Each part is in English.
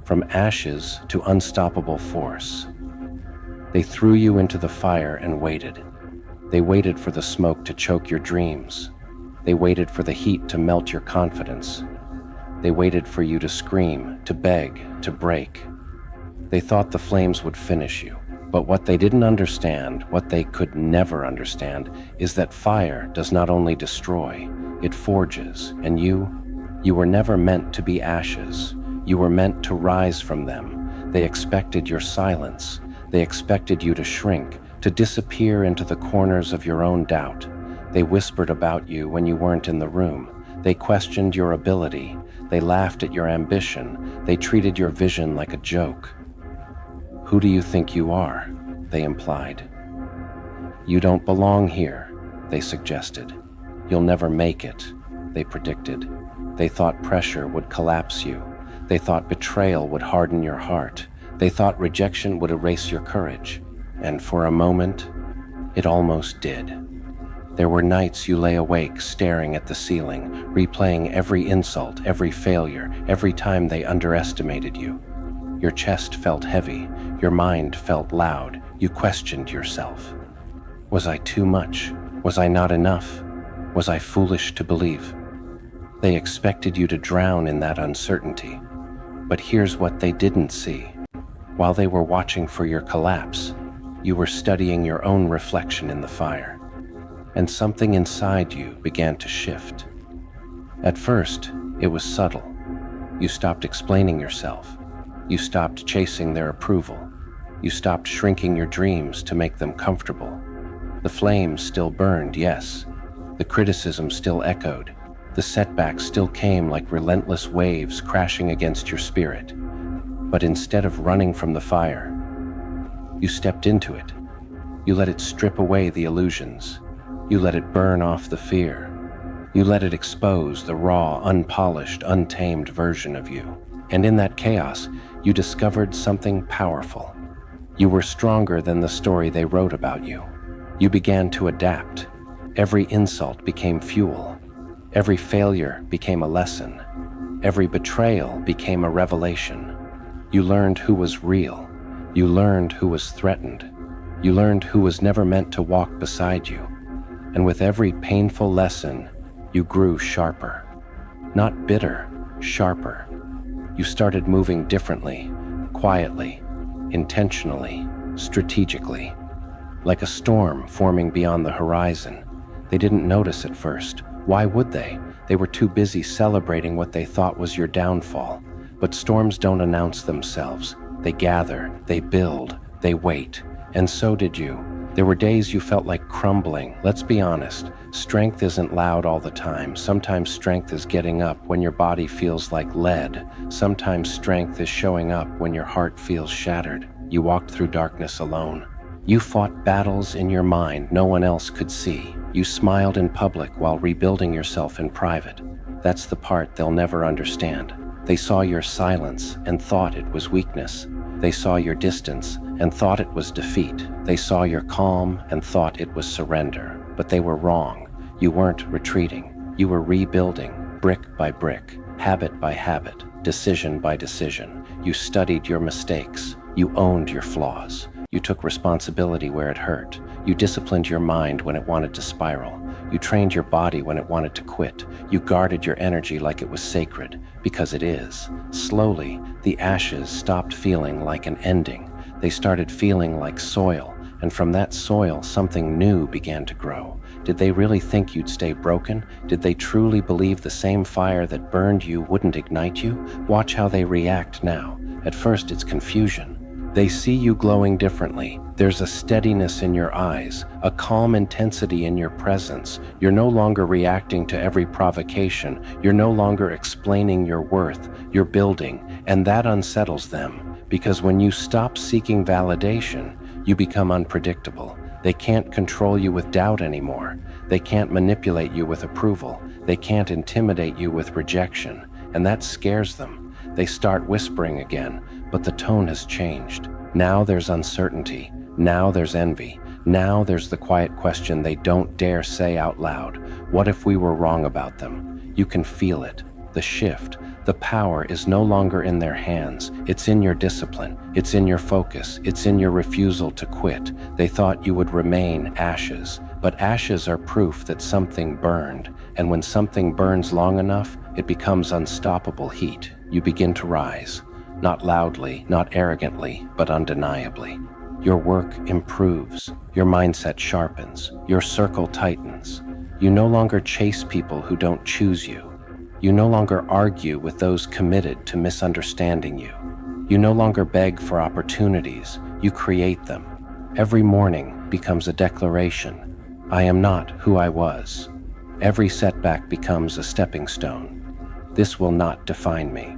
from ashes to unstoppable force. They threw you into the fire and waited. They waited for the smoke to choke your dreams. They waited for the heat to melt your confidence. They waited for you to scream, to beg, to break. They thought the flames would finish you. But what they didn't understand, what they could never understand, is that fire does not only destroy, it forges. And you were never meant to be ashes. You were meant to rise from them. They expected your silence. They expected you to shrink, to disappear into the corners of your own doubt. They whispered about you when you weren't in the room. They questioned your ability. They laughed at your ambition. They treated your vision like a joke. "Who do you think you are?" they implied. "You don't belong here," they suggested. "You'll never make it," they predicted. They thought pressure would collapse you. They thought betrayal would harden your heart. They thought rejection would erase your courage. And for a moment, it almost did. There were nights you lay awake staring at the ceiling, replaying every insult, every failure, every time they underestimated you. Your chest felt heavy, your mind felt loud, you questioned yourself. Was I too much? Was I not enough? Was I foolish to believe? They expected you to drown in that uncertainty. But here's what they didn't see. While they were watching for your collapse, you were studying your own reflection in the fire. And something inside you began to shift. At first, it was subtle. You stopped explaining yourself. You stopped chasing their approval. You stopped shrinking your dreams to make them comfortable. The flames still burned, yes. The criticism still echoed. The setbacks still came like relentless waves crashing against your spirit. But instead of running from the fire, you stepped into it. You let it strip away the illusions. You let it burn off the fear. You let it expose the raw, unpolished, untamed version of you. And in that chaos, you discovered something powerful. You were stronger than the story they wrote about you. You began to adapt. Every insult became fuel. Every failure became a lesson. Every betrayal became a revelation. You learned who was real. You learned who was threatened. You learned who was never meant to walk beside you. And with every painful lesson, you grew sharper. Not bitter, sharper. You started moving differently, quietly, intentionally, strategically. Like a storm forming beyond the horizon. They didn't notice at first. Why would they? They were too busy celebrating what they thought was your downfall. But storms don't announce themselves. They gather, they build, they wait. And so did you. There were days you felt like crumbling. Let's be honest. Strength isn't loud all the time. Sometimes strength is getting up when your body feels like lead. Sometimes strength is showing up when your heart feels shattered. You walked through darkness alone. You fought battles in your mind no one else could see. You smiled in public while rebuilding yourself in private. That's the part they'll never understand. They saw your silence and thought it was weakness. They saw your distance and thought it was defeat. They saw your calm and thought it was surrender. But they were wrong. You weren't retreating. You were rebuilding, brick by brick, habit by habit, decision by decision. You studied your mistakes. You owned your flaws. You took responsibility where it hurt. You disciplined your mind when it wanted to spiral. You trained your body when it wanted to quit. You guarded your energy like it was sacred, because it is. Slowly, the ashes stopped feeling like an ending. They started feeling like soil, and from that soil, something new began to grow. Did they really think you'd stay broken? Did they truly believe the same fire that burned you wouldn't ignite you? Watch how they react now. At first, it's confusion. They see you glowing differently. There's a steadiness in your eyes, a calm intensity in your presence. You're no longer reacting to every provocation. You're no longer explaining your worth. You're building, and that unsettles them. Because when you stop seeking validation, you become unpredictable. They can't control you with doubt anymore. They can't manipulate you with approval. They can't intimidate you with rejection. And that scares them. They start whispering again, but the tone has changed. Now there's uncertainty. Now there's envy. Now there's the quiet question they don't dare say out loud. What if we were wrong about them? You can feel it. The shift, The power is no longer in their hands. It's in your discipline. It's in your focus. It's in your refusal to quit. They thought you would remain ashes, but ashes are proof that something burned. And when something burns long enough, it becomes unstoppable heat. You begin to rise, not loudly, not arrogantly, but undeniably. Your work improves. Your mindset sharpens. Your circle tightens. You no longer chase people who don't choose you. You no longer argue with those committed to misunderstanding you. You no longer beg for opportunities, you create them. Every morning becomes a declaration. I am not who I was. Every setback becomes a stepping stone. This will not define me.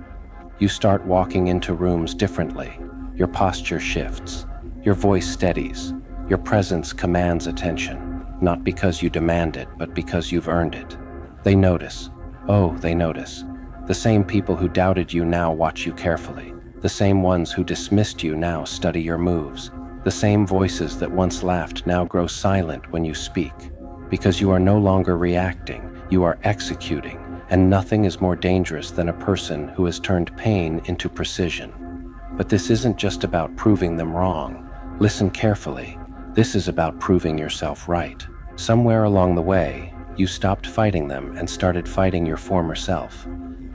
You start walking into rooms differently. Your posture shifts. Your voice steadies. Your presence commands attention, not because you demand it, but because you've earned it. They notice. Oh, they notice. The same people who doubted you now watch you carefully. The same ones who dismissed you now study your moves. The same voices that once laughed now grow silent when you speak. Because you are no longer reacting, you are executing, and nothing is more dangerous than a person who has turned pain into precision. But this isn't just about proving them wrong. Listen carefully. This is about proving yourself right. Somewhere along the way, you stopped fighting them and started fighting your former self.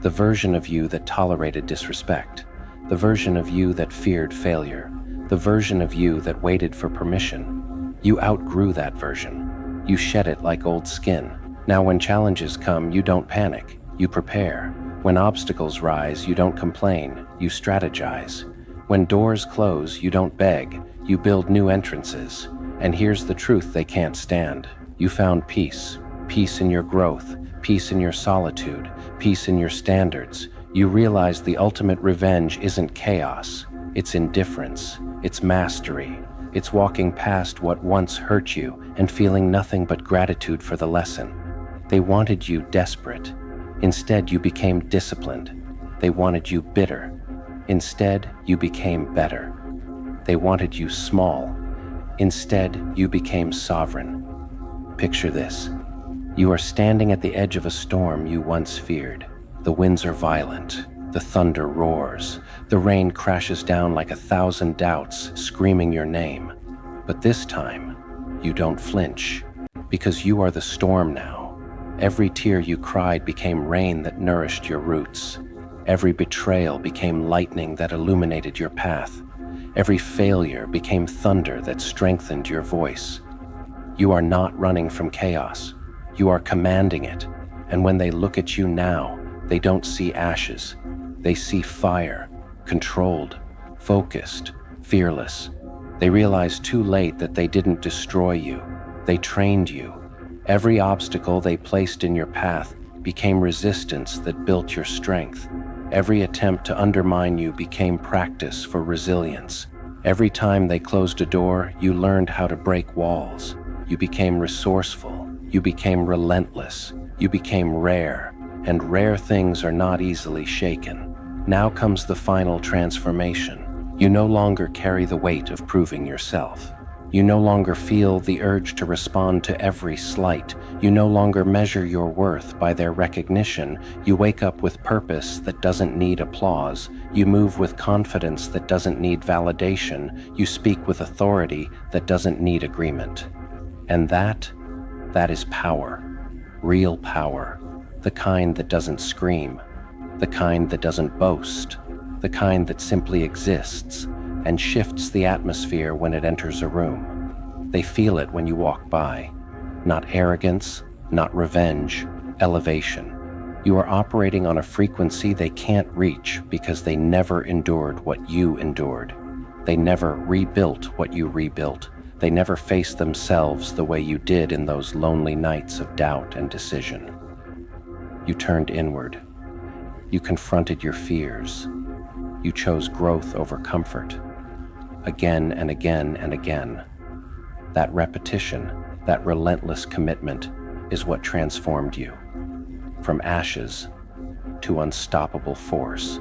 The version of you that tolerated disrespect. The version of you that feared failure. The version of you that waited for permission. You outgrew that version. You shed it like old skin. Now when challenges come, you don't panic. You prepare. When obstacles rise, you don't complain. You strategize. When doors close, you don't beg. You build new entrances. And here's the truth they can't stand. You found peace. Peace in your growth, peace in your solitude, peace in your standards. You realize the ultimate revenge isn't chaos, it's indifference, it's mastery, it's walking past what once hurt you and feeling nothing but gratitude for the lesson. They wanted you desperate. Instead, you became disciplined. They wanted you bitter. Instead, you became better. They wanted you small. Instead, you became sovereign. Picture this. You are standing at the edge of a storm you once feared. The winds are violent. The thunder roars. The rain crashes down like 1,000 doubts, screaming your name. But this time, you don't flinch, because you are the storm now. Every tear you cried became rain that nourished your roots. Every betrayal became lightning that illuminated your path. Every failure became thunder that strengthened your voice. You are not running from chaos. You are commanding it, and when they look at you now, they don't see ashes. They see fire, controlled, focused, fearless. They realize too late that they didn't destroy you. They trained you. Every obstacle they placed in your path became resistance that built your strength. Every attempt to undermine you became practice for resilience. Every time they closed a door, you learned how to break walls. You became resourceful. You became relentless. You became rare, and rare things are not easily shaken. Now comes the final transformation. You no longer carry the weight of proving yourself. You no longer feel the urge to respond to every slight. You no longer measure your worth by their recognition. You wake up with purpose that doesn't need applause. You move with confidence that doesn't need validation. You speak with authority that doesn't need agreement. And that is power. Real power. The kind that doesn't scream. The kind that doesn't boast. The kind that simply exists and shifts the atmosphere when it enters a room. They feel it when you walk by. Not arrogance, not revenge, elevation. You are operating on a frequency they can't reach because they never endured what you endured. They never rebuilt what you rebuilt. They never faced themselves the way you did in those lonely nights of doubt and decision. You turned inward. You confronted your fears. You chose growth over comfort. Again and again and again. That repetition, that relentless commitment is what transformed you. From ashes to unstoppable force.